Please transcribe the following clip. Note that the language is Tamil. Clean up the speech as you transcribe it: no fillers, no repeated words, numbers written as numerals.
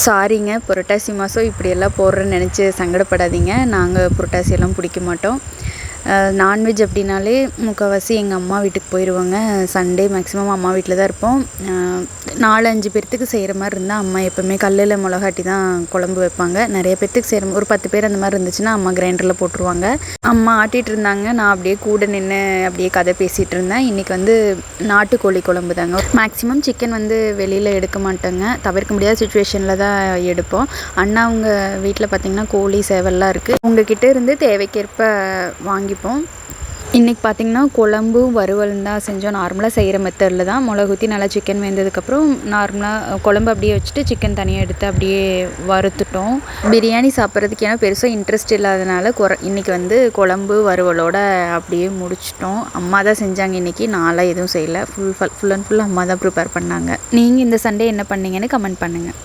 சாரிங்க, புரட்டாசி மாதம் இப்படியெல்லாம் போடுறேன்னு நினச்சி சங்கடப்படாதீங்க. நாங்கள் புரட்டாசியெல்லாம் பிடிக்க மாட்டோம். நான்வெஜ் அப்படின்னாலே முக்கால்வாசி எங்கள் அம்மா வீட்டுக்கு போயிடுவோங்க. சண்டே மேக்ஸிமம் அம்மா வீட்டில் தான் இருப்போம். 4-5 பேர்த்துக்கு செய்கிற மாதிரி இருந்தால் அம்மா எப்போவுமே கல்லில் மிளகாட்டி தான் குழம்பு வைப்பாங்க. நிறைய பேர்த்துக்கு செய்கிற ஒரு 10 பேர் அந்த மாதிரி இருந்துச்சுன்னா அம்மா கிரைண்டரில் போட்டுருவாங்க. அம்மா ஆட்டிகிட்டு இருந்தாங்க, நான் அப்படியே கூட நின்று அப்படியே கதை பேசிகிட்டு இருந்தேன். இன்றைக்கி நாட்டுக்கோழி குழம்பு தாங்க. மேக்ஸிமம் சிக்கன் வெளியில் எடுக்க மாட்டேங்க, தவிர்க்க முடியாத சுச்சுவேஷனில் தான் எடுப்போம். அண்ணா அவங்க வீட்டில் பார்த்திங்கன்னா கோழி சேவல்லாம் இருக்குது. உங்ககிட்ட இருந்து தேவைக்கேற்ப வாங்கிப்போம். இன்றைக்கி பார்த்திங்கன்னா குழம்பும் வறுவலும் தான் செஞ்சோம். நார்மலாக செய்கிற மெத்தடில் தான் மிளகு ஊற்றி நல்லா சிக்கன் வெந்ததுக்கப்புறம் நார்மலாக குழம்பு அப்படியே வச்சுட்டு சிக்கன் தனியாக எடுத்து அப்படியே வறுத்துட்டோம். பிரியாணி சாப்பிட்றதுக்கு ஏன்னா பெருசாக இன்ட்ரெஸ்ட் இல்லாதனால இன்றைக்கி குழம்பு வறுவலோட அப்படியே முடிச்சிட்டோம். அம்மா தான் செஞ்சாங்க இன்றைக்கி, நான்லாம் எதுவும் செய்யலை. ஃபுல் அண்ட் ஃபுல் அம்மா தான் ப்ரிப்பேர் பண்ணாங்க. நீங்கள் இந்த சண்டே என்ன பண்ணீங்கன்னு கமெண்ட் பண்ணுங்கள்.